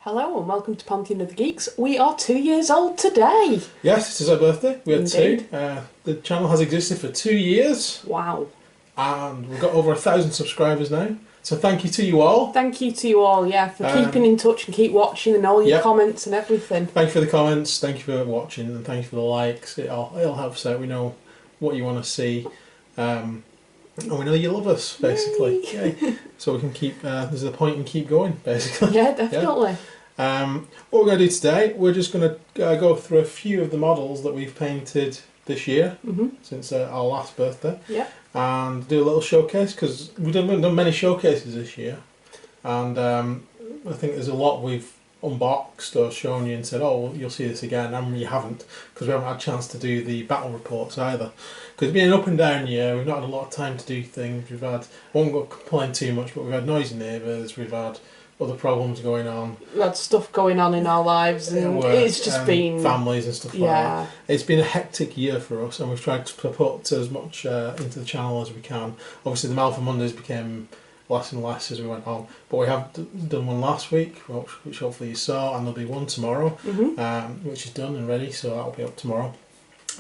Hello and welcome to Pantheon of the Geeks. We are 2 years old today. Yes, this is our birthday. We had Indeed. two. The channel has existed for 2 years. Wow. And we've got over 1,000 subscribers now. So thank you to you all. Thank you to you all, for keeping in touch and keep watching and all your comments and everything. Thank you for the comments, thank you for watching, and thank you for the likes. It'll help us out. We know what you want to see. And we know you love us, basically. Yay. So we can keep, there's a point and keep going, basically. Yeah, definitely. Yeah. What we're going to do today, we're just going to go through a few of the models that we've painted this year, since our last birthday, and do a little showcase, because we've done many showcases this year, and I think there's a lot we've unboxed or shown you and said, oh, well, you'll see this again, and you haven't, because we haven't had a chance to do the battle reports either, because it's been an up and down year. We've not had a lot of time to do things. We've had, I won't go complain too much, but we've had noisy neighbours, we've had other problems going on. We had stuff going on in our lives, and it's just been families and stuff like that. It's been a hectic year for us, and we've tried to put as much into the channel as we can. Obviously, the Malfa Mondays became less and less as we went on, but we have done one last week, which hopefully you saw, and there'll be one tomorrow, which is done and ready, so that'll be up tomorrow.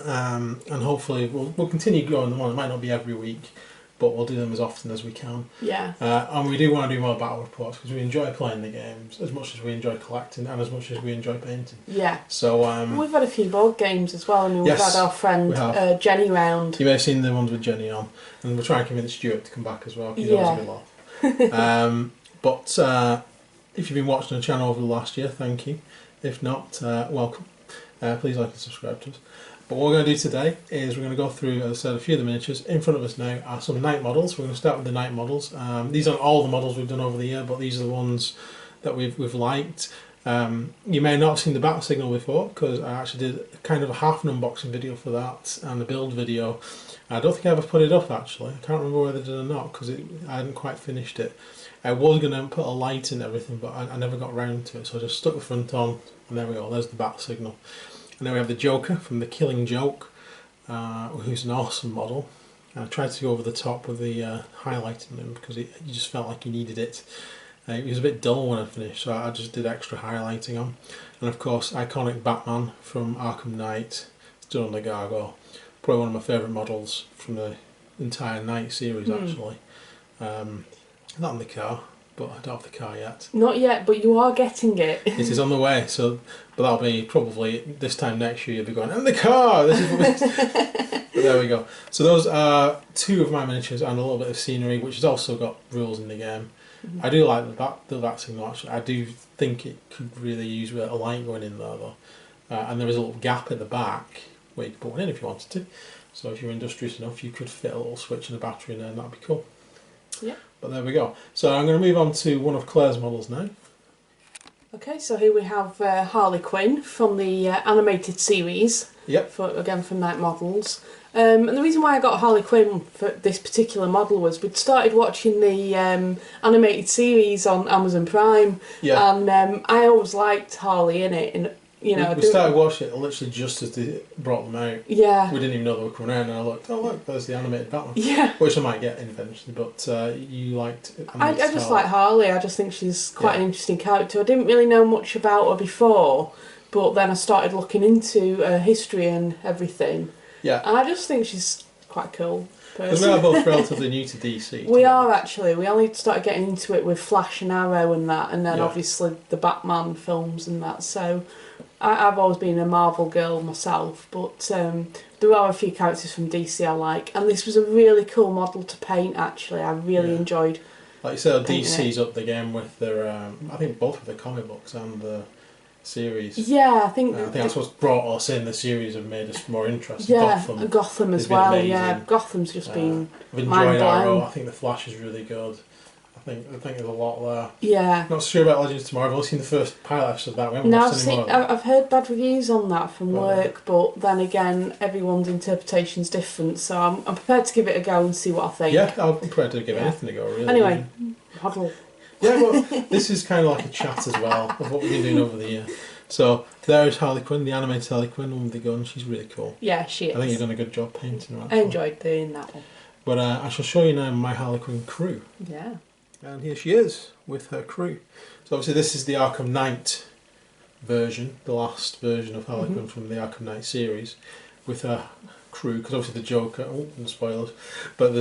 And hopefully we'll continue going them on. It might not be every week, but we'll do them as often as we can. Yeah. And we do want to do more battle reports, because we enjoy playing the games as much as we enjoy collecting and as much as we enjoy painting. Yeah. So we've had a few board games as well. I mean, we've had our friend Jenny round. You may have seen the ones with Jenny on, and we're trying to convince Stuart to come back as well, because he knows a bit laugh. But if you've been watching the channel over the last year, thank you. If not, welcome. Please like and subscribe to us. But what we're going to do today is we're going to go through, as I said, a few of the miniatures. In front of us now are some Knight models. We're going to start with the Knight models. These aren't all the models we've done over the year, but these are the ones that we've liked. You may not have seen the battle signal before, because I actually did kind of a half an unboxing video for that and a build video. I don't think I ever put it up, actually. I can't remember whether I did or not, because I hadn't quite finished it. I was going to put a light in everything, but I never got round to it, so I just stuck the front on, and there we go, there's the battle signal. And then we have the Joker from The Killing Joke, who's an awesome model. And I tried to go over the top with the highlighting him, because you just felt like you needed it. It was a bit dull when I finished, so I just did extra highlighting on. And of course, iconic Batman from Arkham Knight, stood on the gargoyle. Probably one of my favourite models from the entire Knight series, actually. Not in the car, but I don't have the car yet. Not yet, but you are getting it. It is on the way, so but that'll be probably this time next year. You'll be going, in the car! This is what But there we go. So those are two of my miniatures and a little bit of scenery, which has also got rules in the game. I do like the bat signal, actually. I do think it could really use a light going in there, though. And there is a little gap at the back where you could put one in if you wanted to. So if you're industrious enough, you could fit a little switch and a battery in there, and that'd be cool. Yeah. But there we go. So I'm going to move on to one of Claire's models now. Okay, so here we have Harley Quinn from the animated series. Yep. Again, for Knight models. And the reason why I got Harley Quinn for this particular model was we'd started watching the animated series on Amazon Prime. Yeah. And I always liked Harley in it. And you know, we started watching it literally just as they brought them out. Yeah. We didn't even know they were coming out, and I looked, oh look, there's the animated Batman. Yeah. Which I might get eventually, but you liked it. I just like Harley. I just think she's quite an interesting character. I didn't really know much about her before, but then I started looking into her history and everything. Yeah. And I just think she's quite cool. Because we are both relatively new to DC. We are actually. We only started getting into it with Flash and Arrow and that, and then obviously the Batman films and that. So I've always been a Marvel girl myself, but there are a few characters from DC I like, and this was a really cool model to paint. Actually, I really enjoyed. Like you said, DC's up the game with their. I think both with the comic books and the series. Yeah, I think that's what's brought us in. The series have made us more interested. Yeah, Gotham as well. Amazing. Yeah, Gotham's just been I've enjoyed Arrow. I think the Flash is really good. I think there's a lot there. Yeah. Not sure about Legends Tomorrow. I've only seen the first pilot episode of that. We haven't watched any more. I've heard bad reviews on that from work, but then again, everyone's interpretation's different. So I'm prepared to give it a go and see what I think. Yeah, I'm prepared to give anything a go. Really. Anyway, model. Yeah, well, this is kind of like a chat as well of what we've been doing over the year. So there's Harley Quinn, the animated Harley Quinn, one with the gun. She's really cool. Yeah, she is. I think you've done a good job painting her. I enjoyed doing that one. But I shall show you now my Harley Quinn crew. Yeah. And here she is with her crew. So obviously this is the Arkham Knight version, the last version of Harley Quinn from the Arkham Knight series, with her crew, because obviously the Joker, and spoilers, but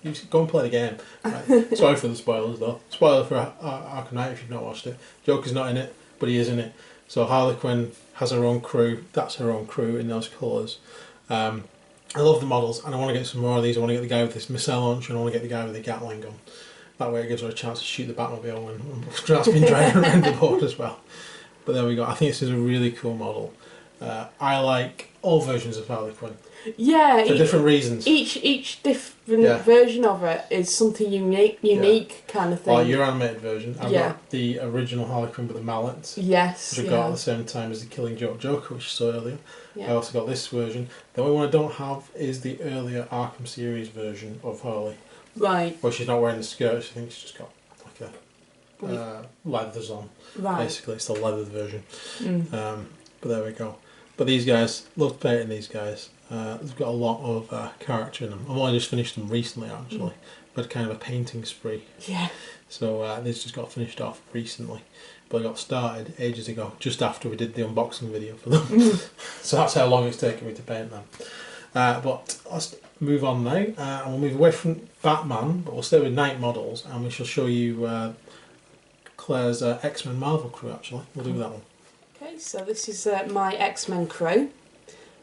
you should go and play the game. Right? Sorry for the spoilers though. Spoiler for Arkham Knight if you've not watched it. Joker's not in it, but he is in it. So Harley Quinn has her own crew, that's her own crew in those colours. I love the models, and I want to get some more of these. I want to get the guy with this missile launcher, and I want to get the guy with the Gatling gun. That way it gives her a chance to shoot the Batmobile when that's been driving around the board as well. But there we go. I think this is a really cool model. I like all versions of Harley Quinn. Yeah, for different reasons. Each different version of it is something unique kind of thing. Like your animated version, I've got the original Harley Quinn with the mallets. Yes, which I got at the same time as the Killing Joke Joker, which you saw earlier. I also got this version. The only one I don't have is the earlier Arkham series version of Harley. Right. Where she's not wearing the skirt, I think she's just got like a leathers on. Right. Basically, it's the leather version. But there we go. But these guys, love painting these guys. They've got a lot of character in them. I've only just finished them recently, actually. But kind of a painting spree. Yeah. So these just got finished off recently. But I got started ages ago, just after we did the unboxing video for them. So that's how long it's taken me to paint them. But let's move on now. And we'll move away from Batman, but we'll stay with Knight models. And we shall show you Claire's X-Men Marvel crew, actually. We'll do that one. Okay, so this is my X-Men crew.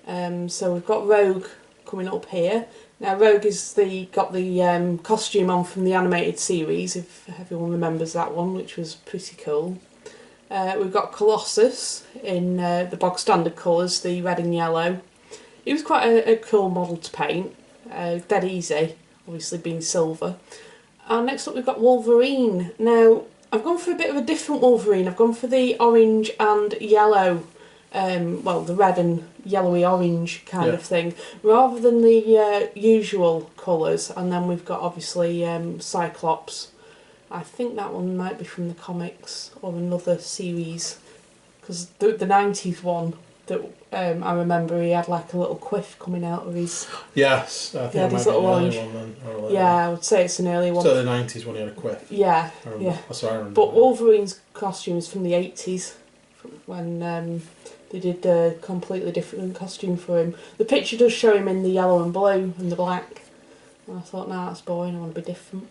So we've got Rogue coming up here. Now Rogue is got the costume on from the animated series, if everyone remembers that one, which was pretty cool. We've got Colossus in the bog standard colours, the red and yellow. It was quite a cool model to paint, dead easy, obviously being silver. And next up we've got Wolverine. Now I've gone for a bit of a different Wolverine. I've gone for the orange and yellow, well, the red and yellowy orange kind of thing, rather than the usual colours. And then we've got obviously Cyclops. I think that one might be from the comics or another series, because the 90s one that I remember, he had like a little quiff coming out of his... Yes, I think it might be an early one then. Or yeah, I would say it's an early one. So the 90s when he had a quiff. Yeah, That's what I remember. But Wolverine's costume is from the 80s, when they did a completely different costume for him. The picture does show him in the yellow and blue and the black. And I thought, nah, that's boring, I want to be different.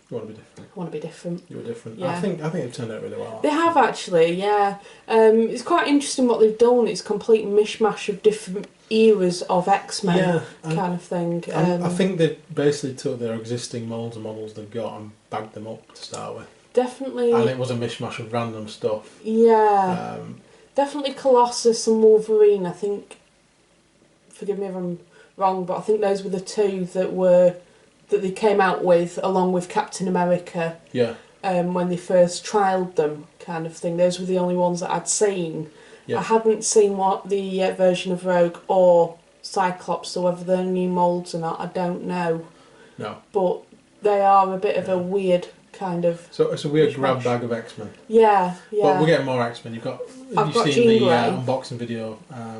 You want to be different? I want to be different. You were different. Yeah. I think it turned out really well. They have actually, yeah. It's quite interesting what they've done. It's a complete mishmash of different eras of X-Men kind of thing. I think they basically took their existing moulds and models they've got and bagged them up to start with. Definitely. And it was a mishmash of random stuff. Yeah. Definitely Colossus and Wolverine, I think, forgive me if I'm wrong, but I think those were the two that they came out with, along with Captain America. Yeah. When they first trialled them, kind of thing. Those were the only ones that I'd seen. Yeah. I hadn't seen what the version of Rogue or Cyclops, so whether they're new moulds or not, I don't know. No. But they are a bit of a weird kind of... So it's a weird grab bag of X-Men. Yeah, yeah. But we're getting more X-Men. Have you seen the unboxing video? I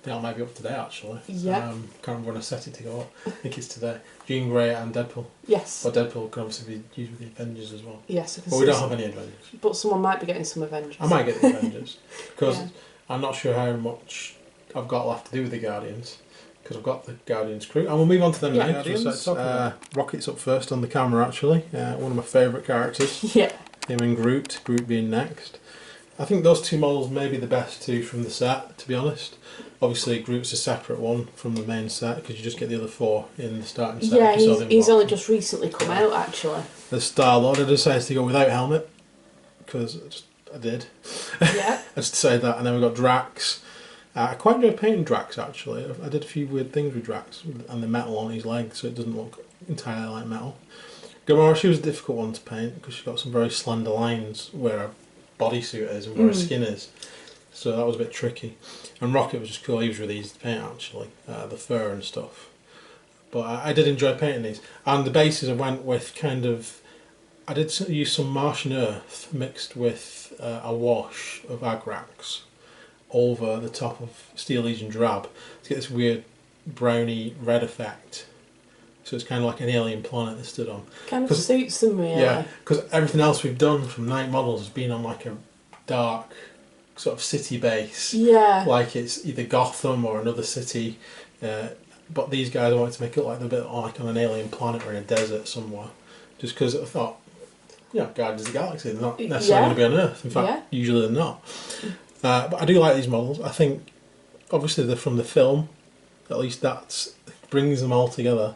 think that might be up today actually. Yeah. Can't remember when I set it to go up. I think it's today. Jean Grey and Deadpool. Yes. But Deadpool can obviously be used with the Avengers as well. Yes. But we don't have any Avengers. But someone might be getting some Avengers. I might get the Avengers. Because I'm not sure how much I've got left to do with the Guardians. Because I've got the Guardians crew. And we'll move on to them now. Guardians. Rocket's up first on the camera actually. One of my favourite characters. Yeah. Him and Groot being next. I think those two models may be the best two from the set, to be honest. Obviously, Groot's a separate one from the main set because you just get the other four in the starting set. Yeah, he's only just recently come out, actually. The Star-Lord, I decided to go without helmet because I did. Yeah. I just decided that. And then we've got Drax. I quite enjoy painting Drax, actually. I did a few weird things with Drax and the metal on his leg so it doesn't look entirely like metal. Gamora, she was a difficult one to paint because she's got some very slender lines where her bodysuit is and where her skin is. So that was a bit tricky. And Rocket was just cool. He was really easy to paint actually, the fur and stuff. But I did enjoy painting these. And the bases I went with I did use some Martian Earth mixed with a wash of Agrax over the top of Steel Legion Drab to get this weird browny red effect. So it's kind of like an alien planet they stood on. Kind of suits them, really. Yeah, because everything else we've done from Knight models has been on like a dark sort of city base. Yeah. Like it's either Gotham or another city. But these guys wanted to make it like a bit like on an alien planet or in a desert somewhere. Just because I thought, Guardians of the Galaxy, they're not necessarily going to be on Earth. In fact, usually they're not. But I do like these models. I think, obviously, they're from the film. At least that brings them all together.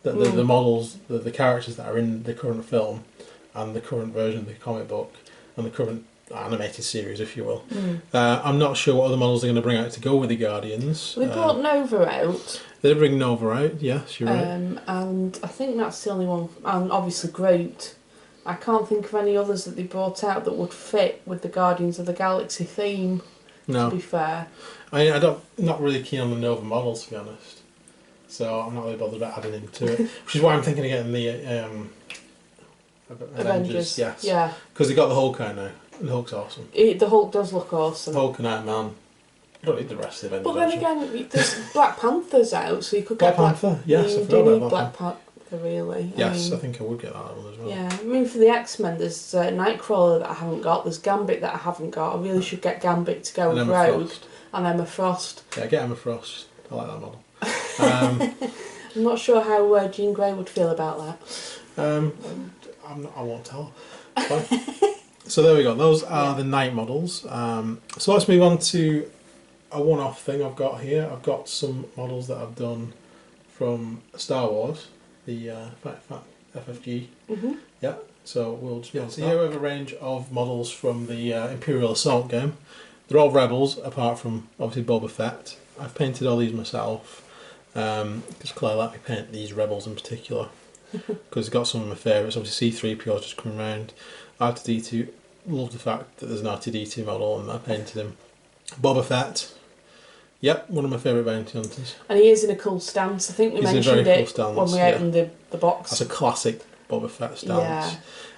The models, the characters that are in the current film and the current version of the comic book and the current animated series, if you will. I'm not sure what other models they're going to bring out to go with the Guardians. They brought Nova out. They bring Nova out, yes, you're right. And I think that's the only one. And obviously Groot. I can't think of any others that they brought out that would fit with the Guardians of the Galaxy theme. No. To be fair. I'm not really keen on the Nova models, to be honest. So I'm not really bothered about adding him to it. Which is why I'm thinking of getting the Avengers. Yes. Yeah. Because they got the Hulk out now. The Hulk's awesome. The Hulk does look awesome. Hulk and Iron Man. You don't need the rest of the Avengers. But then again, there's Black Panther's out, so you could Black get Panther. Yes, I you forgot do about need Black Panther, really. Yes, I think I would get that one as well. Yeah, I mean for the X-Men, there's Nightcrawler that I haven't got. There's Gambit that I haven't got. I really should get Gambit to go with Rogue and Emma Frost. Yeah, get Emma Frost. I like that model. I'm not sure how Jean Grey would feel about that. I won't tell. So there we go. Those are the Knight models. So let's move on to a one-off thing I've got here. I've got some models that I've done from Star Wars, the FFG. Yeah. So we'll just so here we have a range of models from the Imperial Assault game. They're all rebels, apart from obviously Boba Fett. I've painted all these myself. Because Claire let me paint these rebels in particular because they've got some of my favourites. Obviously C-3PO just coming around. R2-D2, love the fact that there's an R2-D2 model and I painted him. Boba Fett, yep, one of my favourite bounty hunters. And he is in a cool stance. I think we mentioned it cool when we opened the box. That's a classic Boba Fett stance. Yeah.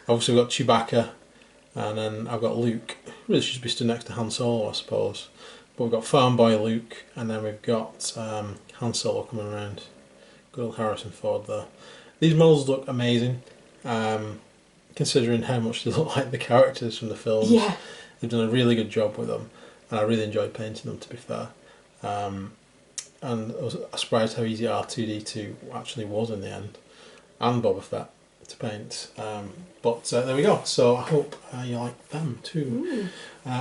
Obviously we've got Chewbacca and then I've got Luke. Really should be stood next to Han Solo, I suppose. But we've got Farm Boy Luke, and then we've got Han Solo coming around. Good old Harrison Ford there. These models look amazing, considering how much they look like the characters from the films. Yeah. They've done a really good job with them, and I really enjoyed painting them, to be fair. And I was surprised how easy R2-D2 actually was in the end, and Boba Fett to paint. But there we go. So I hope you like them too.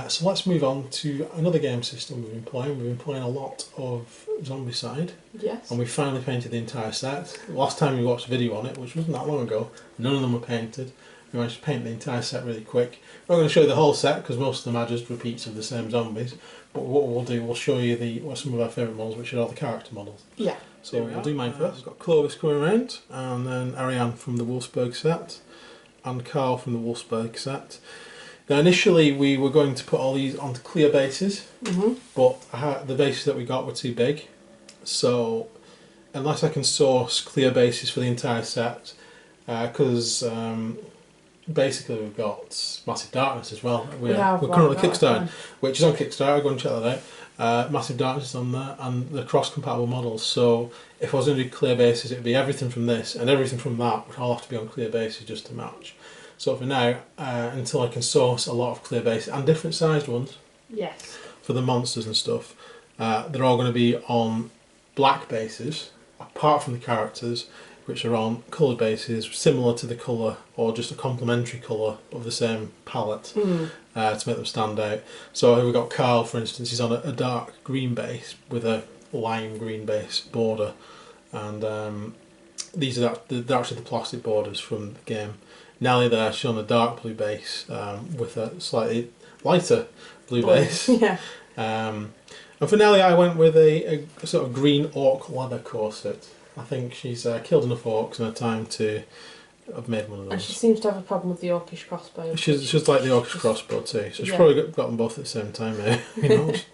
So let's move on to another game system we've been playing. We've been playing a lot of Zombicide. Yes. And we finally painted the entire set. Last time we watched a video on it, which wasn't that long ago, none of them were painted. We managed to paint the entire set really quick. We're not going to show you the whole set because most of them are just repeats of the same zombies. But what we'll do, we'll show you some of our favourite models, which are all the character models. Yeah. So we'll do mine first. We've got Clovis coming around, and then Ariane from the Wolfsburg set, and Carl from the Wolfsburg set. Now initially we were going to put all these onto clear bases, but the bases that we got were too big. So unless I can source clear bases for the entire set, because basically we've got Massive Darkness as well. We're currently Kickstarting, which is on Kickstarter. Go and check that out. Massive Darkness is on there, and they're cross-compatible models. So if I was going to do clear bases, it would be everything from this and everything from that, which all have to be on clear bases just to match. So for now, until I can source a lot of clear bases and different sized ones, yes, for the monsters and stuff, they're all going to be on black bases, apart from the characters, which are on coloured bases, similar to the colour or just a complementary colour of the same palette to make them stand out. So we've got Carl, for instance, he's on a dark green base with a lime green base border, and these are actually the plastic borders from the game. Nelly there, she's on a dark blue base with a slightly lighter blue base. Yeah. And for Nelly, I went with a sort of green orc leather corset. I think she's killed enough orcs in her time to have made one of those. And she seems to have a problem with the orcish crossbow. She's like the orcish crossbow too, so she's probably got them both at the same time maybe. Who knows?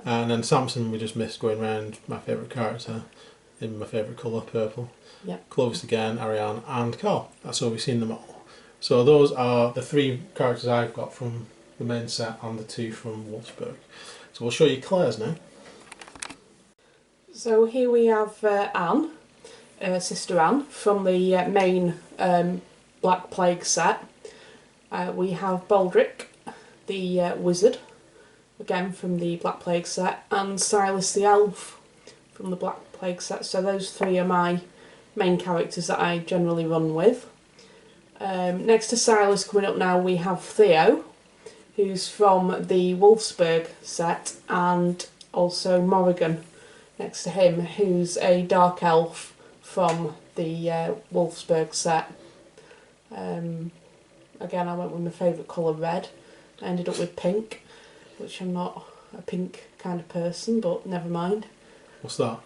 And then Samson, we just missed going around my favourite character in my favourite colour, purple. Yeah. Clovis again, Ariane and Carl. That's how we've seen them all. So those are the 3 characters I've got from the main set and the 2 from Wolfsburg. So we'll show you Claire's now. So here we have Anne. Sister Anne from the main Black Plague set. We have Baldric, the wizard, again from the Black Plague set, and Silas the elf from the Black Plague set. So those three are my main characters that I generally run with. Next to Silas coming up now, we have Theo, who's from the Wolfsburg set, and also Morrigan next to him, who's a dark elf from the Wolfsburg set. Again, I went with my favourite colour, red. I ended up with pink, which I'm not a pink kind of person, but never mind. What's that?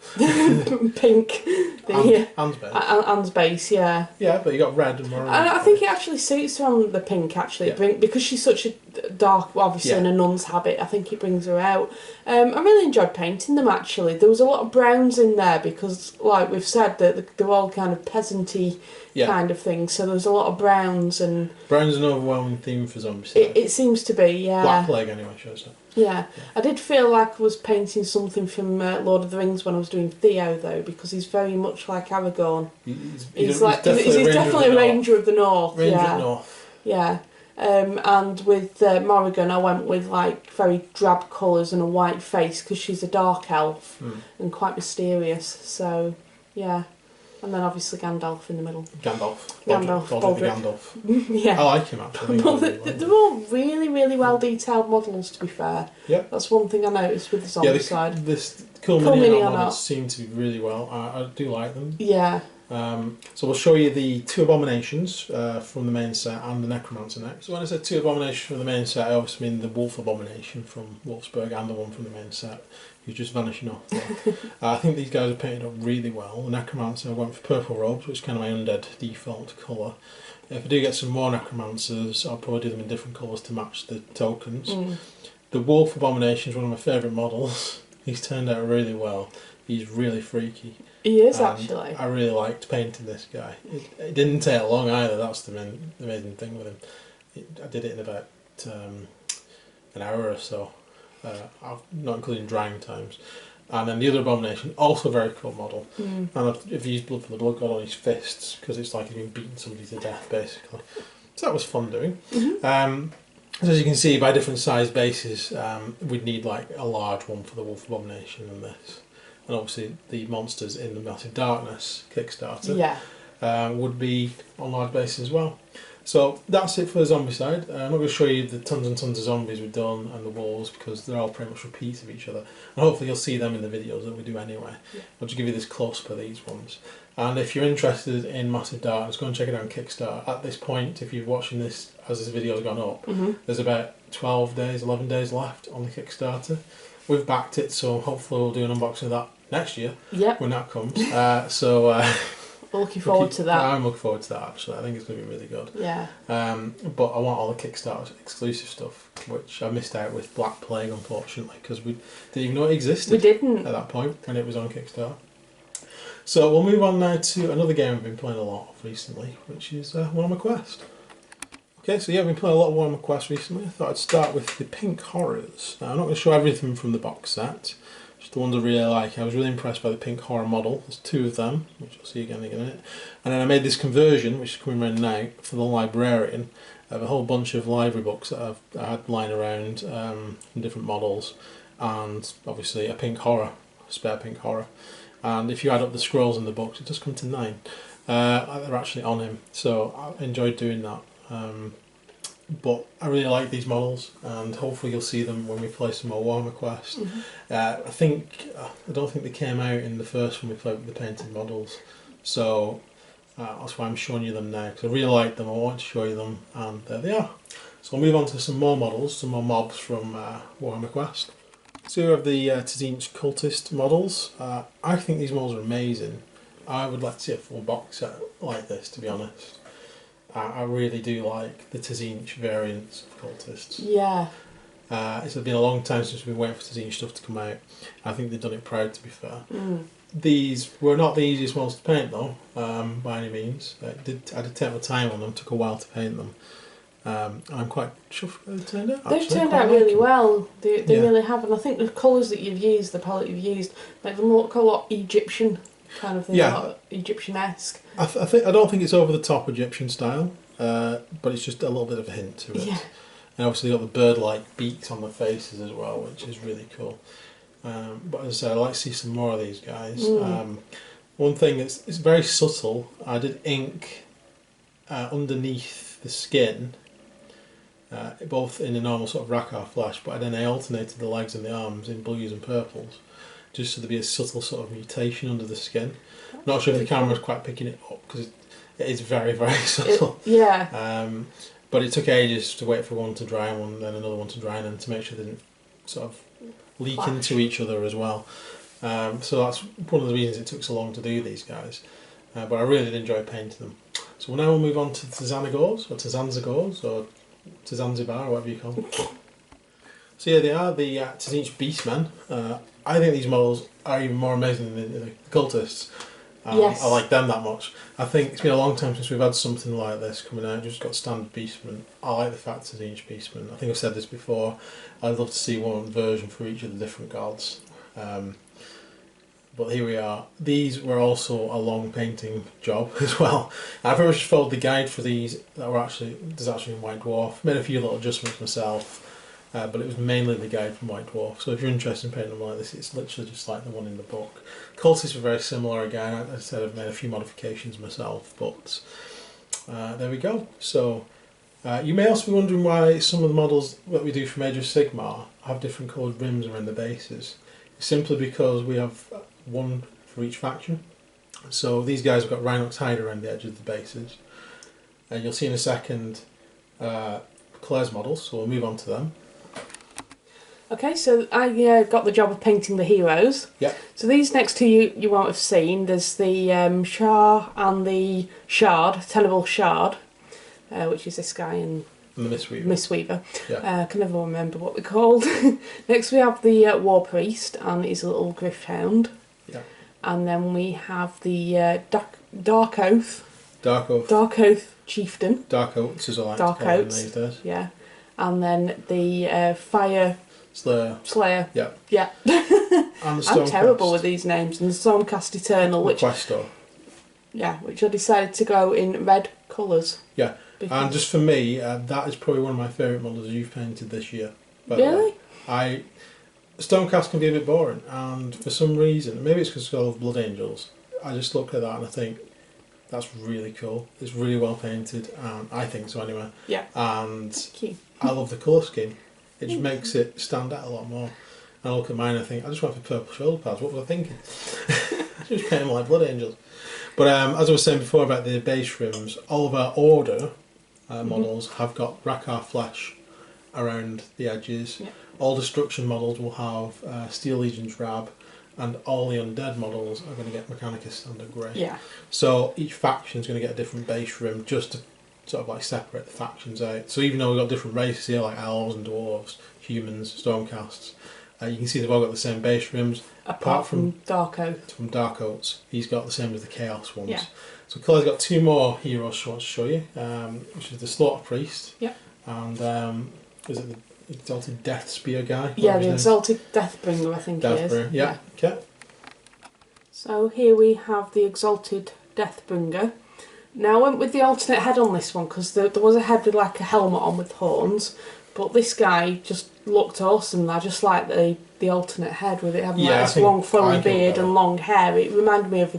Pink. Anne's base. Anne's base, yeah. Yeah, but you got red and maroon. And I think it actually suits her on the pink, actually, because she's such a dark, obviously in a nun's habit. I think it brings her out. I really enjoyed painting them, actually. There was a lot of browns in there because, like we've said, that they're all kind of peasanty kind of things. So there was a lot of browns and... Brown's an overwhelming theme for zombies. It seems to be, yeah. Black Plague, anyway, shows that. Yeah, I did feel like I was painting something from Lord of the Rings when I was doing Theo, though, because he's very much like Aragorn. He's definitely a Ranger of the North. Ranger of the North. Yeah. And with Morrigan, I went with like very drab colours and a white face because she's a dark elf and quite mysterious. So, yeah. And then obviously Gandalf in the middle. Baldric. Yeah. I like him, actually. Well, they're all really, really well detailed models, to be fair. Yeah. That's one thing I noticed with the zombie side. This cool mini models seem to be really well. I do like them. Yeah. So we'll show you the two abominations from the main set and the necromancer next. So when I said two abominations from the main set, I obviously mean the wolf abomination from Wolfsburg and the one from the main set, who's just vanishing off there. I think these guys are painted up really well. The necromancer, I went for purple robes, which is kind of my undead default colour. If I do get some more necromancers, I'll probably do them in different colours to match the tokens. The wolf abomination is one of my favourite models. He's turned out really well. He's really freaky. He is, actually. I really liked painting this guy. It didn't take long either. That's the amazing thing with him. I did it in about an hour or so, not including drying times. And then the other abomination, also a very cool model. And I've used blood for the blood god on his fists because it's like he's been beating somebody to death, basically. So that was fun doing. So as you can see, by different size bases, we'd need like a large one for the wolf abomination and this. And obviously the monsters in the Massive Darkness Kickstarter would be on large bases as well. So that's it for the zombie side. I'm not going to show you the tons and tons of zombies we've done and the wolves because they're all pretty much repeats of each other. And hopefully you'll see them in the videos that we do anyway. I'll just give you this close-up of these ones. And if you're interested in Massive Darkness, go and check it out on Kickstarter. At this point, if you're watching this as this video has gone up, there's about 12 days, 11 days left on the Kickstarter. We've backed it, so hopefully we'll do an unboxing of that next year when that comes. We're looking forward to that. I'm looking forward to that, actually. I think it's going to be really good. Yeah. But I want all the Kickstarter exclusive stuff, which I missed out with Black Plague, unfortunately, because we didn't even know it existed. We didn't. At that point, when it was on Kickstarter. So we'll move on now to another game I've been playing a lot of recently, which is Warhammer Quest. Okay, so yeah, I've been playing a lot of Warhammer Quest recently. I thought I'd start with the Pink Horrors. Now, I'm not going to show everything from the box set, just the ones I really like. I was really impressed by the Pink Horror model. There's two of them, which you'll see again in a minute. And then I made this conversion, which is coming around now, for the librarian, of a whole bunch of library books that I had lying around in different models, and obviously a Pink Horror, a spare Pink Horror. And if you add up the scrolls in the books, it does come to 9. They're actually on him, so I enjoyed doing that. But I really like these models, and hopefully you'll see them when we play some more Warhammer Quest. I don't think they came out in the first one we played with the painted models, so that's why I'm showing you them now, because I really like them. I want to show you them, and there they are. So we'll move on to some more models, some more mobs from Warhammer Quest. So we have the Tzinch Cultist models. I think these models are amazing. I would like to see a full box set like this, to be honest. I really do like the Tzinch variants of Cultists. Yeah. It's been a long time since we've been waiting for Tzinch stuff to come out. I think they've done it proud, to be fair. These were not the easiest models to paint, though, by any means. I did take my time on them. It took a while to paint them. And I'm quite chuffed how they turned out. They've turned out really well. They really have. And I think the colours that you've used, the palette you've used, make them look a lot Egyptian. kind of thing, Egyptian-esque. I don't think it's over the top Egyptian style, but it's just a little bit of a hint to it. Yeah. And obviously got the bird-like beaks on the faces as well, which is really cool. But as I say, I'd like to see some more of these guys. One thing it's very subtle. I did ink underneath the skin, both in a normal sort of Rakkar flash, but then I alternated the legs and the arms in blues and purples, just so there'd be a subtle sort of mutation under the skin. Not sure if the camera's quite picking it up because it is very, very subtle. But it took ages to wait for one to dry and then another one to dry and then to make sure they didn't sort of leak into each other as well. So that's one of the reasons it took so long to do these guys. But I really did enjoy painting them. So now we'll move on to Zanzibar's or to Zanzibar, or whatever you call them. So yeah, they are the Tzench Beastmen. I think these models are even more amazing than the Cultists. Yes. I like them that much. I think it's been a long time since we've had something like this coming out. Just got standard Beastmen. I like the fact it's Tzench Beastmen. I think I've said this before. I'd love to see one version for each of the different gods. But here we are. These were also a long painting job as well. I very much followed the guide for these that were there's actually in White Dwarf. Made a few little adjustments myself, but it was mainly the guide from White Dwarf. So if you're interested in painting them like this, it's literally just like the one in the book. Cultists were very similar again. I said I've made a few modifications myself, but there we go. So you may also be wondering why some of the models that we do from Age of Sigmar have different coloured rims around the bases. It's simply because we have one for each faction. So these guys have got Rhinox hide around the edge of the bases. And you'll see in a second Claire's models, so we'll move on to them. Okay, so I got the job of painting the heroes. Yeah. So these next two you won't have seen. There's the Shah and the Shard, Tenable Shard, which is this guy and the Mistweaver. Mistweaver. Yeah. I can never remember what they're called. Next we have the War Priest and his little Griffhound. Yeah. And then we have the Dark Oath. Dark Oath. Dark Oath Chieftain. Dark Oaths as I like Dark to call them Oaths. these days. Yeah. And then the Fire Slayer. Yeah. Yeah. And the Stormcast. I'm terrible with these names. And the Stormcast Eternal, which Questor. Yeah, which I decided to go in red colours. Yeah. And just for me, that is probably one of my favourite models you've painted this year. By the way. Stormcast can be a bit boring, and for some reason, maybe it's because I love Blood Angels, I just look at that and I think, that's really cool. It's really well painted, and I think so anyway. Yeah. And I love the colour scheme. It just makes it stand out a lot more. And I look at mine and I think, I just went for purple shoulder pads. What was I thinking? Just paint them like Blood Angels. But as I was saying before about the base rims, all of our Order models have got Rakkar flesh around the edges. Yeah. All Destruction models will have Steel Legion drab, and all the Undead models are going to get Mechanicus Standard Grey. Yeah. So each faction is going to get a different base rim just to sort of like separate the factions out. So even though we've got different races here like elves and dwarves, humans, stormcasts, you can see they've all got the same base rims. Apart from Dark Oath. From Dark Oaths, he's got the same as the Chaos ones. Yeah. So Claire's got two more heroes she wants to show you, which is the Slaughter Priest. Yeah. And is it the Exalted Death Spear guy? Yeah, the Exalted Deathbringer, I think he is. Deathbringer, yeah. Okay. So here we have the Exalted Deathbringer. Now I went with the alternate head on this one because there was a head with like a helmet on with horns, but this guy just looked awesome. I just like the alternate head with it having like this long flowing beard and long hair. It reminded me of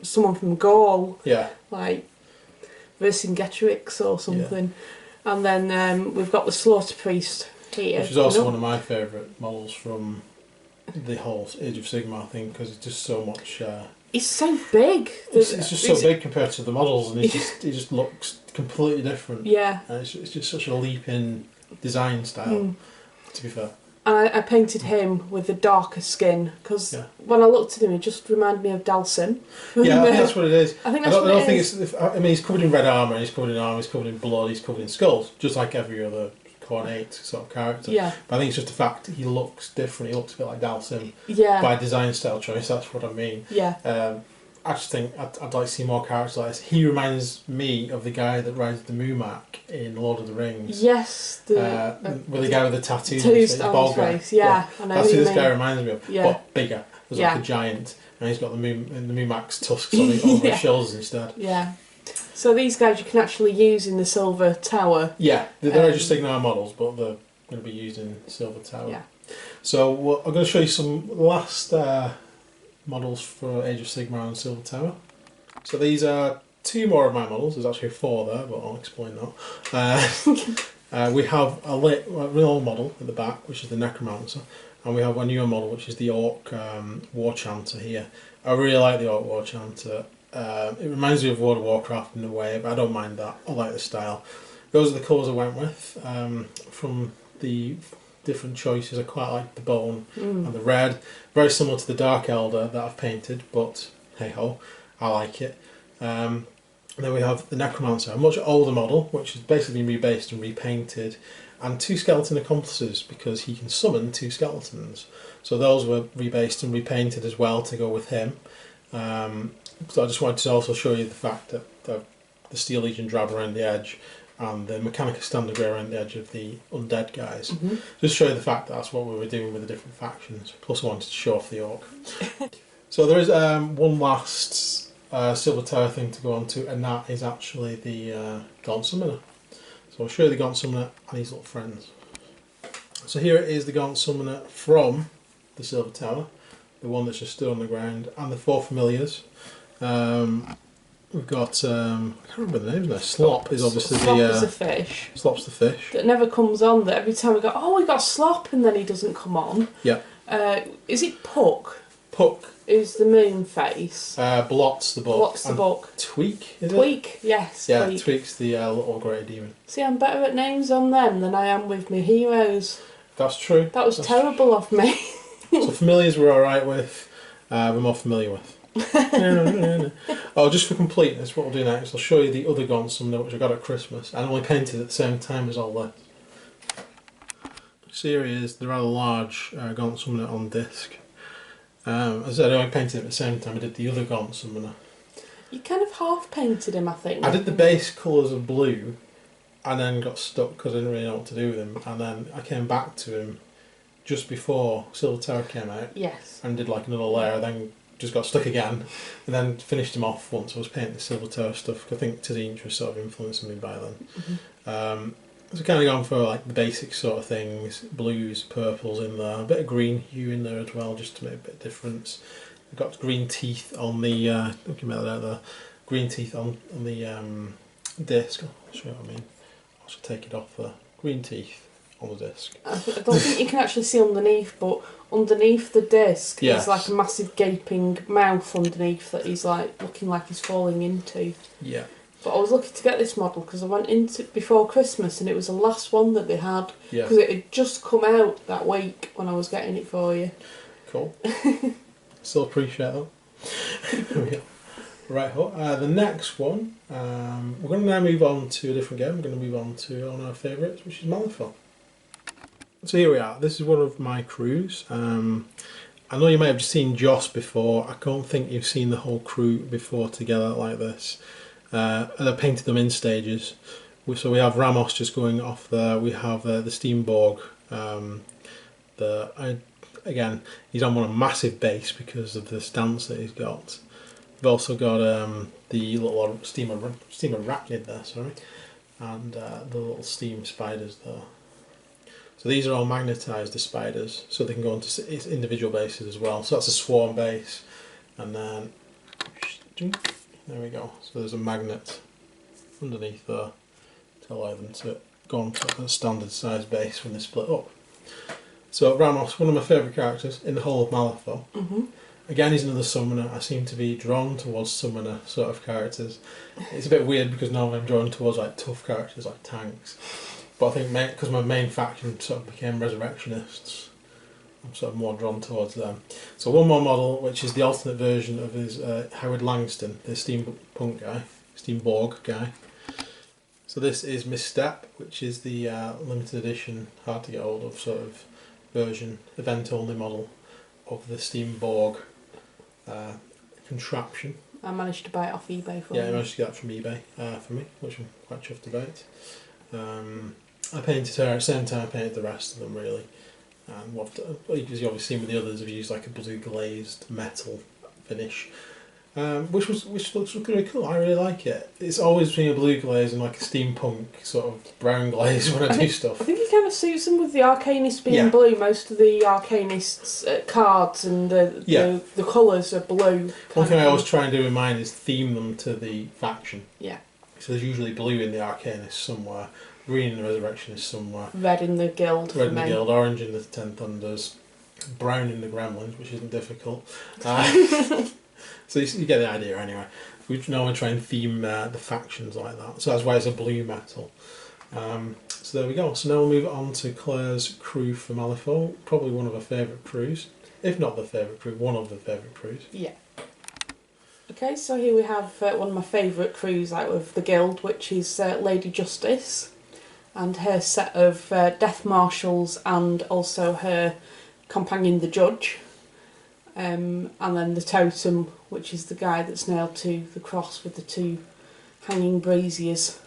someone from Gaul. Yeah. Like Vercingetorix or something. Yeah. And then we've got the Slaughter Priest here. Which is also one of my favourite models from the whole Age of Sigmar thing because it's just so much... He's so big. It's just so big compared to the models, and he just looks completely different. Yeah. And it's just such a leap in design style, to be fair. And I painted him with the darker skin because when I looked at him, he just reminded me of Dalsim. Yeah, I think that's what it is. I think that's what it is. I mean, he's covered in red armour, he's covered in armour, he's covered in blood, he's covered in skulls, just like every other Cornate sort of character. Yeah. But I think it's just the fact he looks different. He looks a bit like Dalsim. Yeah. By design style choice, that's what I mean. Yeah. I just think I'd like to see more characters like this. He reminds me of the guy that rides the Mumak in Lord of the Rings. Yes, with the guy with the tattoos on his face. Yeah, I know. That's who this mean. guy reminds me of. Yeah. But bigger. There's like a giant, and he's got the Mumak's tusks on over his shoulders instead. Yeah. So these guys you can actually use in the Silver Tower. Yeah, they're just Signar models, but they're going to be used in Silver Tower. Yeah. So I'm going to show you some last models for Age of Sigmar and Silver Tower. So these are 2 more of my models. There's actually 4 there, but I'll explain that. We have a real model at the back, which is the Necromancer, and we have a newer model, which is the Orc War Chanter here. I really like the Orc War Chanter. It reminds me of World of Warcraft in a way, but I don't mind that. I like the style. Those are the colours I went with. From the different choices, I quite like the bone and the red. Very similar to the Dark Elder that I've painted, but hey ho, I like it. Then we have the Necromancer, a much older model, which has basically been rebased and repainted, and 2 skeleton accomplices because he can summon 2 skeletons. So those were rebased and repainted as well to go with him. So I just wanted to also show you the fact that the Steel Legion drab around the edge and the Mechanica Standard around the edge of the undead guys. Just show you the fact that that's what we were doing with the different factions. Plus I wanted to show off the Orc. So there is one last Silver Tower thing to go on to, and that is actually the Gaunt Summoner. So I'll show you the Gaunt Summoner and his little friends. So here it is, the Gaunt Summoner from the Silver Tower, the one that's just stood on the ground, and the 4 familiars. We've got, I can't remember the names now. Slop is obviously the fish. Slop's the fish. That never comes on, that every time we go, oh, we got Slop, and then he doesn't come on. Yeah. Is it Puck? Puck is the moon face. Blot's the book. Blot's the book. Tweak, is it? Tweak, yes. Yeah, Tweak. Tweak's the little grey demon. See, I'm better at names on them than I am with my heroes. That's true. That was terrible of me. So familiars we're alright with, we're more familiar with. Oh, just for completeness, what we'll do next, I'll show you the other Gaunt Summoner which I got at Christmas and only painted at the same time as all this. So here he is, the rather large Gaunt Summoner on disc. As I said, I only painted it at the same time I did the other Gaunt Summoner. You kind of half painted him, I think. I did the base colours of blue and then got stuck because I didn't really know what to do with him, and then I came back to him just before Silver Tower came out. Yes. And did like another layer, then just got stuck again, and then finished him off once I was painting the Silver Tower stuff. I think Tadinch was sort of influencing me by then. So kind of gone for like the basic sort of things, blues, purples in there, a bit of green hue in there as well, just to make a bit of difference. I've got green teeth on the, don't you make that out there, green teeth on the disc. I'll show you what I mean. I'll just take it off there. Green teeth on the disc. I don't think you can actually see underneath, but underneath the disc yes. There's like a massive gaping mouth underneath that he's like looking like he's falling into. Yeah. But I was lucky to get this model because I went into it before Christmas and it was the last one that they had. Yeah. Because it had just come out that week when I was getting it for you. Cool. Still appreciate that. Right, the next one, we're going to now move on to a different game. We're going to move on to one of our favourites, which is Malifaux. So here we are. This is one of my crews. I know you may have seen Joss before. I don't think you've seen the whole crew before together like this. And I painted them in stages. So we have Ramos just going off there. We have the Steamborg. Again, he's on one massive base because of the stance that he's got. We've also got the little steamer arachnid there, sorry, and the little steam spiders there. So these are all magnetised, the spiders, so they can go into individual bases as well. So that's a swarm base, and then there we go. So there's a magnet underneath there to allow them to go onto a standard size base when they split up. So Ramos, one of my favourite characters in the whole of Malifaux. Again, he's another summoner. I seem to be drawn towards summoner sort of characters. It's a bit weird because normally I'm drawn towards like tough characters like tanks. But I think because my main faction sort of became resurrectionists, I'm sort of more drawn towards them. So one more model, which is the alternate version of his Howard Langston, the steampunk guy, Steamborg guy. So this is Misstep, which is the limited edition, hard to get hold of sort of version, event only model of the Steamborg contraption. I managed to buy it off eBay for Yeah, I me. managed to get that from eBay for me, which I'm quite chuffed about. I painted her at the same time I painted the rest of them, really. And what I've done, as you've obviously seen with the others, I've used like a blue glazed metal finish. Which looks really cool. I really like it. It's always been a blue glaze and like a steampunk sort of brown glaze when I do stuff. I think it kind of suits them with the Arcanist being blue. Most of the Arcanists' cards and the colours are blue. One thing I always try and do in mine is theme them to the faction. Yeah. So there's usually blue in the Arcanist somewhere, green in the Resurrectionist somewhere, red in the Guild, orange in the Ten Thunders, brown in the Gremlins, which isn't difficult. So you get the idea anyway. We normally try and theme the factions like that. So that's why it's a blue metal. So there we go. So now we'll move on to Claire's crew for Malifaux. Probably one of her favourite crews. If not the favourite crew, one of the favourite crews. Yeah. Okay, so here we have one of my favourite crews out of the Guild, which is Lady Justice. And her set of Death Marshals and also her companion, the Judge. And then the Totem, which is the guy that's nailed to the cross with the two hanging braziers.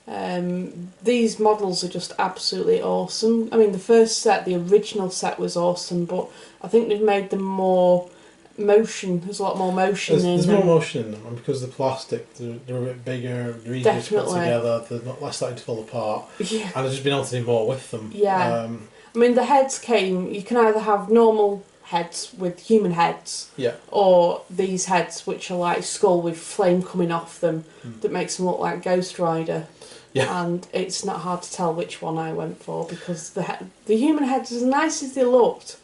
These models are just absolutely awesome. I mean, the first set, the original set, was awesome, but I think they've made them more motion. There's a lot more motion in them. There's more motion in them, and because of the plastic, they're a bit bigger, they're easier to put together, they're not less likely to fall apart, and I've just been able to do more with them. Yeah. I mean, the heads came, you can either have normal heads with human heads, or these heads which are like skull with flame coming off them that makes them look like Ghost Rider. Yeah. And it's not hard to tell which one I went for, because the human heads, as nice as they looked,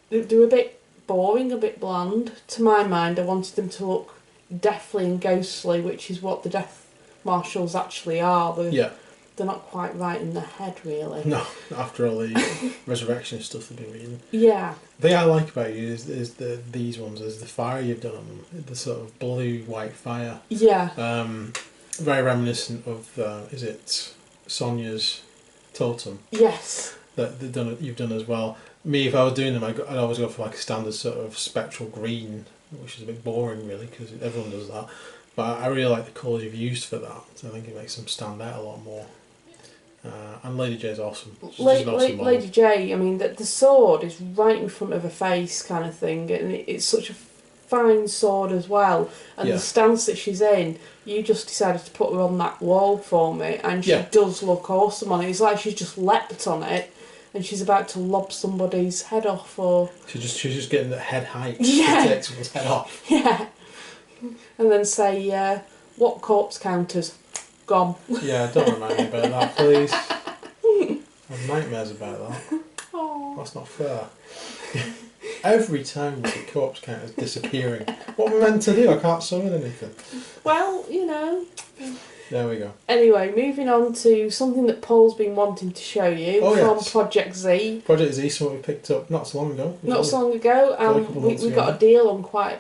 they're a bit boring, a bit bland. To my mind, I wanted them to look deathly and ghostly, which is what the Death Marshals actually are. They're not quite right in the head, really. No, after all the resurrection stuff they've been reading. Yeah. The thing I like about you is these ones, is the fire you've done on them. The sort of blue-white fire. Yeah. Very reminiscent of, is it Sonia's totem? Yes. That you've done as well. Me, if I was doing them, I'd always go for like a standard sort of spectral green, which is a bit boring, really, because everyone does that. But I really like the colours you've used for that. So I think it makes them stand out a lot more. And Lady J is awesome. Lady J, I mean, the sword is right in front of her face, kind of thing, and it's such a fine sword as well. And the stance that she's in, you just decided to put her on that wall for me, and she does look awesome on it. It's like she's just leapt on it, and she's about to lob somebody's head off, or she's just getting the head height to take someone's head off. Yeah, and then say, "What corpse counters?" Gone. Yeah, don't remind me about that, please. I have nightmares about that. Aww. That's not fair. Every time the corpse count is disappearing. What am I meant to do? I can't summon anything. Well, you know. There we go. Anyway, moving on to something that Paul's been wanting to show you from Project Z. Project Z, something we picked up not so long ago. Not so long ago, and we got a deal on quite...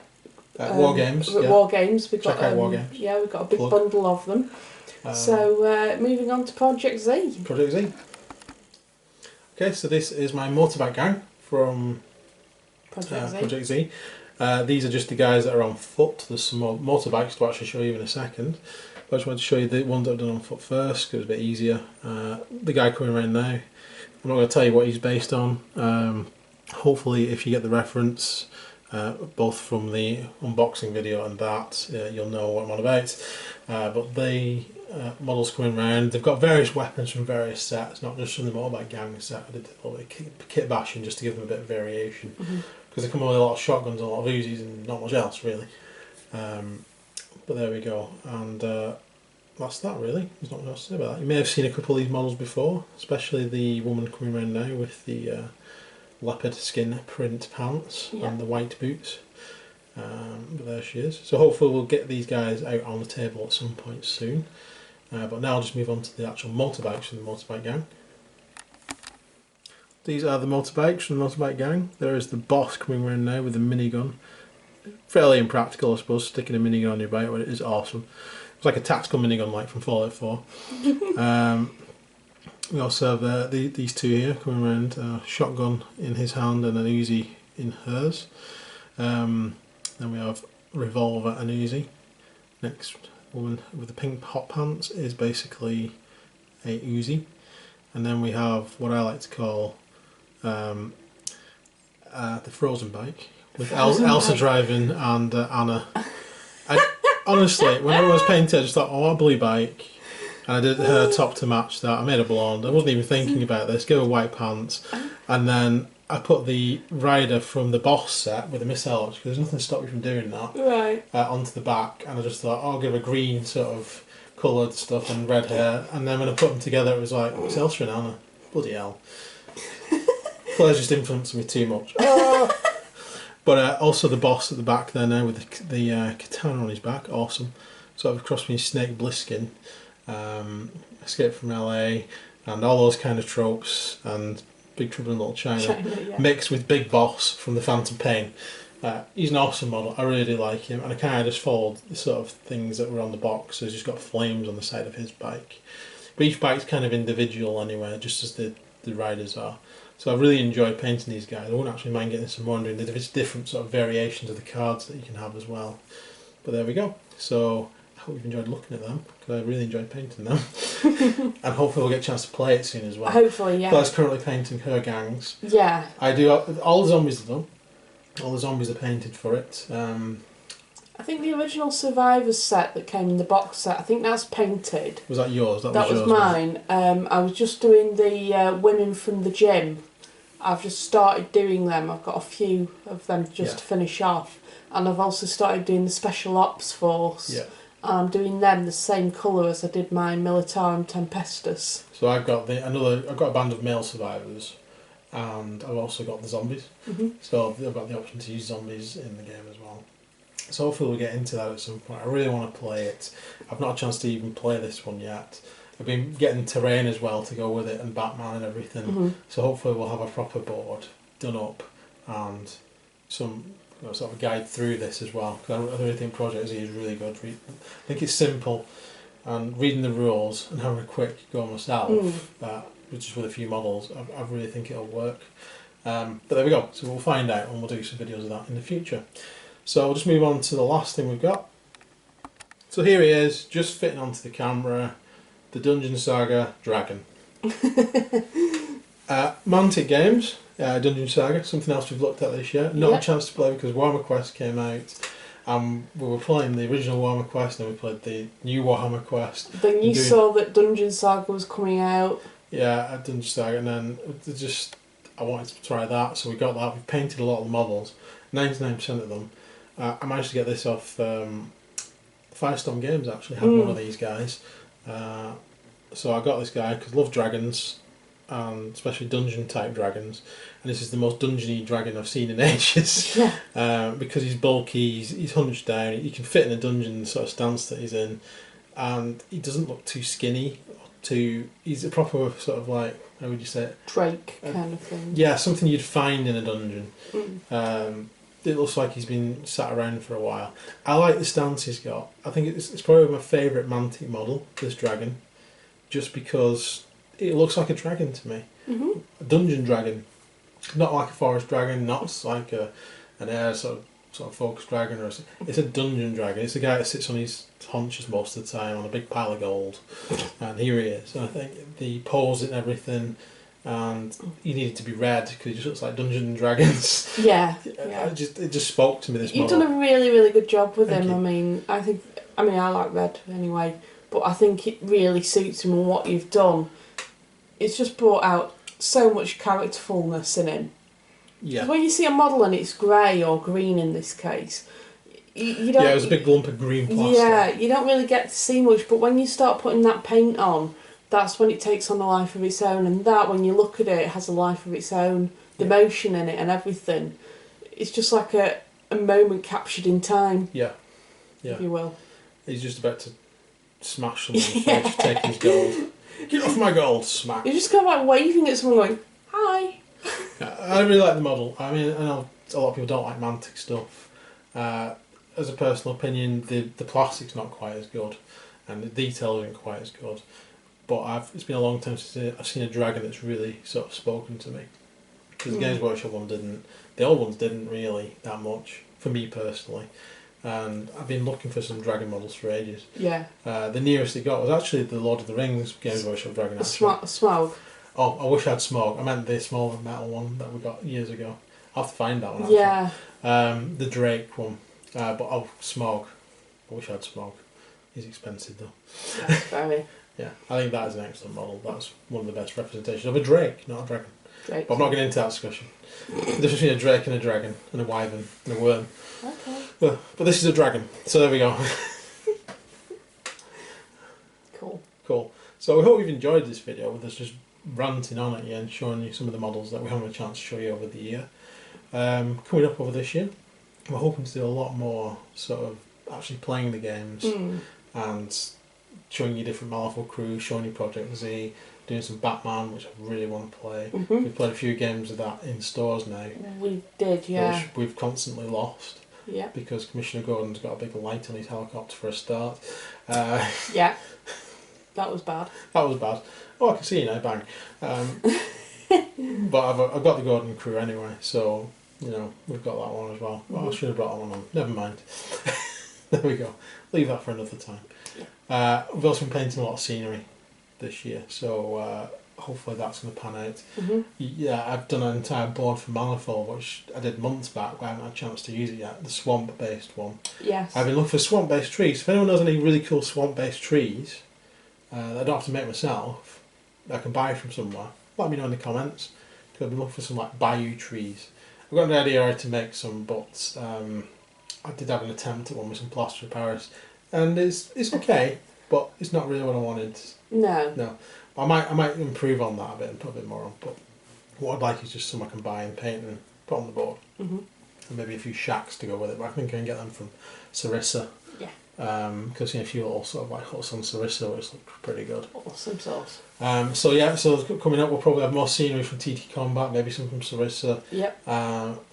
War Games. War Games. We got, check out War Games. Yeah, we got a big bundle of them. So, moving on to Project Z. Project Z. Okay, so this is my motorbike gang from Project Z. These are just the guys that are on foot. There's some more motorbikes to actually show you in a second. But I just wanted to show you the ones that I've done on foot first, because it was a bit easier. The guy coming around now, I'm not going to tell you what he's based on. Hopefully, if you get the reference, both from the unboxing video and that, you'll know what I'm on about. But the models coming around, they've got various weapons from various sets, not just from the motorbike gang set. I did a little bit of kit bashing just to give them a bit of variation, because they come with a lot of shotguns and a lot of Uzis and not much else really. But there we go, and that's that really. There's not much else to say about that. You may have seen a couple of these models before, especially the woman coming around now with the leopard skin print pants and the white boots. But there she is. So hopefully we'll get these guys out on the table at some point soon. But now I'll just move on to the actual motorbikes from the motorbike gang. These are the motorbikes from the motorbike gang. There is the boss coming around now with a minigun. Fairly impractical, I suppose, sticking a minigun on your bike, but it is awesome. It's like a tactical minigun, like from Fallout 4. We also have these two here coming around, a shotgun in his hand and an Uzi in hers. Then we have revolver and Uzi. Next woman with the pink hot pants is basically a Uzi. And then we have what I like to call the Frozen bike, with Elsa driving and Anna. Honestly, when I was painting, I just thought, oh, a blue bike. And I did her top to match that. I made her blonde. I wasn't even thinking about this. Give her white pants. And then I put the rider from the Boss set with the missile launcher, because there's nothing to stop you from doing that, right, onto the back. And I just thought, oh, I'll give her green sort of coloured stuff and red hair. And then when I put them together, it was like, it's Elsa and Anna. Bloody hell. Claire's just influenced me too much. But also the Boss at the back there now with the katana on his back. Awesome. Sort of cross between Snake Plissken, Escape from LA, and all those kind of tropes, and Big Trouble in Little China mixed with Big Boss from the Phantom Pain. He's an awesome model. I really do like him, and I kind of just followed the sort of things that were on the box. So he's just got flames on the side of his bike. But each bike's kind of individual anyway, just as the riders are. So I really enjoy painting these guys. I wouldn't actually mind getting some more and doing the different sort of variations of the cards that you can have as well. But there we go. So I hope you've enjoyed looking at them, because I really enjoyed painting them. And hopefully we'll get a chance to play it soon as well. Hopefully, yeah. Claire's currently painting her gangs. Yeah. I do all the zombies are done. All the zombies are painted for it. I think the original Survivors set that came in the box set, I think that's painted. Was that yours? That was yours, mine. I was just doing the women from the gym. I've just started doing them. I've got a few of them just to finish off. And I've also started doing the Special Ops Force. Yeah. And I'm doing them the same colour as I did my Militarum Tempestus. So I've got I've got a band of male survivors, and I've also got the zombies. Mm-hmm. So I've got the option to use zombies in the game as well. So hopefully we'll get into that at some point. I really want to play it. I've not had a chance to even play this one yet. I've been getting terrain as well to go with it, and Batman and everything. Mm-hmm. So hopefully we'll have a proper board done up and some sort of guide through this as well. Because I really think Project Z is really good. I think it's simple, and reading the rules and having a quick go myself, just with a few models, I really think it'll work. But there we go. So we'll find out, and we'll do some videos of that in the future. So we'll just move on to the last thing we've got. So here he is, just fitting onto the camera. The Dungeon Saga Dragon. Mantic Games, Dungeon Saga, something else we've looked at this year. Not a chance to play because Warhammer Quest came out. We were playing the original Warhammer Quest, and then we played the new Warhammer Quest. Then you saw that Dungeon Saga was coming out. Yeah, at Dungeon Saga, and then I wanted to try that, so we got that. We painted a lot of the models, 99% of them. I managed to get this off Firestorm Games, actually, had one of these guys. So I got this guy because I love dragons, and especially dungeon type dragons, and this is the most dungeony dragon I've seen in ages. Because he's bulky, he's hunched down, he can fit in a dungeon sort of stance that he's in, and he doesn't look too skinny, he's a proper sort of like, how would you say it? Drake kind of thing. Yeah, something you'd find in a dungeon. It looks like he's been sat around for a while. I like the stance he's got. I think it's probably my favourite Mantic model, this dragon, just because it looks like a dragon to me. A dungeon dragon. Not like a forest dragon, not like an air sort of focused dragon. It's a dungeon dragon. It's a guy that sits on his haunches most of the time on a big pile of gold. And here he is. And I think the pose and everything, and he needed to be red because he just looks like Dungeons and Dragons. It just spoke to me. This You've model. done a really, really good job with Thank him. you. I mean, I like red anyway, but I think it really suits him and what you've done. It's just brought out so much characterfulness in him. Yeah. When you see a model and it's grey or green in this case, you don't. Yeah, it was a big lump of green plastic. Yeah, you don't really get to see much, but when you start putting that paint on, that's when it takes on a life of its own, and that, when you look at it, it has a life of its own, the motion in it and everything. It's just like a moment captured in time. Yeah. If you will. He's just about to smash someone in the face for taking his gold. Get off my gold, smack. You're just kind of like waving at someone going, hi. I really like the model. I mean, I know a lot of people don't like Mantic stuff. As a personal opinion, the plastic's not quite as good, and the detail isn't quite as good. But it's been a long time since I've seen a dragon that's really sort of spoken to me. Because the Games Workshop one didn't. The old ones didn't really that much, for me personally. and I've been looking for some dragon models for ages. Yeah. The nearest it got was actually the Lord of the Rings Games Workshop dragon. A Smaug. Oh, I wish I had Smaug. I meant the small metal one that we got years ago. I'll have to find that one. Actually. Yeah. The Drake one, but Smaug. I wish I had Smaug. He's expensive though. That's very. Yeah, I think that is an excellent model. That's one of the best representations of a Drake, not a dragon. Drake. But I'm not getting into that discussion. The difference between a Drake and a dragon, and a wyvern, and a worm. Okay. But this is a dragon, so there we go. Cool. Cool. So we hope you've enjoyed this video with us just ranting on at you and showing you some of the models that we haven't had a chance to show you over the year. Coming up over this year, we're hoping to do a lot more sort of actually playing the games and showing you different Marvel crews, showing you Project Z, doing some Batman, which I really want to play. We've played a few games of that in stores now. We did, yeah. Which we've constantly lost. Yeah. Because Commissioner Gordon's got a big light on his helicopter for a start. Yeah. That was bad. That was bad. Oh, I can see you now, bang. But I've got the Gordon crew anyway, so, you know, we've got that one as well. Oh, I should have brought that one on. Never mind. There we go. Leave that for another time. Yeah. We've also been painting a lot of scenery this year, so hopefully that's going to pan out. Yeah, I've done an entire board for Manifold, which I did months back, but I haven't had a chance to use it yet. The swamp-based one. Yes. I've been looking for swamp-based trees. If anyone knows any really cool swamp-based trees that I don't have to make myself, that I can buy from somewhere, let me know in the comments. Because I've been looking for some like bayou trees. I've got an idea how to make some, but I did have an attempt at one with some plaster of Paris, and it's okay, but it's not really what I wanted. No. I might improve on that a bit and put a bit more on. But what I'd like is just some I can buy and paint and put on the board, and maybe a few shacks to go with it. But I think I can get them from Sarissa. Yeah. Because I've seen a few little sort of like huts on Sarissa, which look pretty good. Awesome sauce. So coming up, we'll probably have more scenery from TT Combat, maybe some from Sarissa. Yep.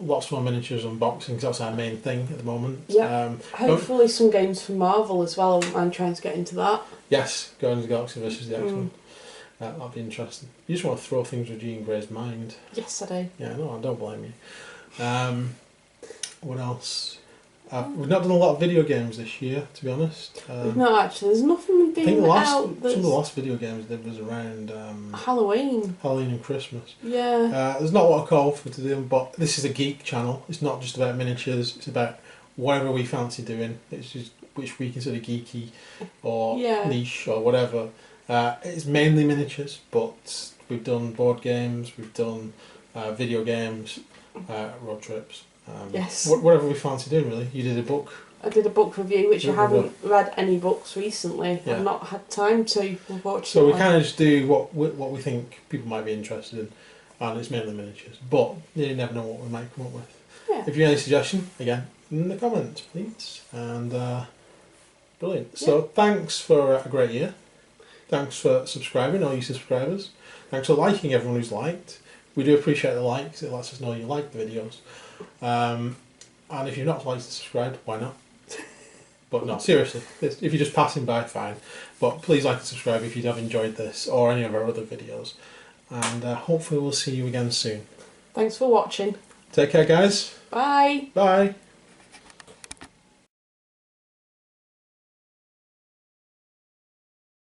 Lots more miniatures unboxing, because that's our main thing at the moment. Yeah. Hopefully some games from Marvel as well. I'm trying to get into that. Yes, Guardians of the Galaxy versus the X-Men. That'll be interesting. You just want to throw things with Jean Grey's mind. Yes, I do. Yeah, no, I don't blame you. What else? We've not done a lot of video games this year, to be honest. We've not actually. There's nothing being some out. of the last video games there was around Halloween and Christmas. Yeah. There's not a lot of call for to do, but this is a geek channel. It's not just about miniatures. It's about whatever we fancy doing. It's just which we consider geeky or niche or whatever. It's mainly miniatures, but we've done board games, we've done video games, road trips. Yes. Whatever we fancy doing, really. You did a book. I did a book review, which I haven't read any books recently. Yeah. I've not had time to, unfortunately. So we kind of just do what we think people might be interested in, and it's mainly miniatures. But you never know what we might come up with. Yeah. If you have any suggestion, again, in the comments, please. And brilliant. So thanks for a great year. Thanks for subscribing, all you subscribers. Thanks for liking everyone who's liked. We do appreciate the likes. It lets us know you like the videos. And if you've not liked and subscribed, why not? But no, seriously, if you're just passing by, fine. But please like and subscribe if you have enjoyed this or any of our other videos. And hopefully we'll see you again soon. Thanks for watching. Take care, guys. Bye. Bye.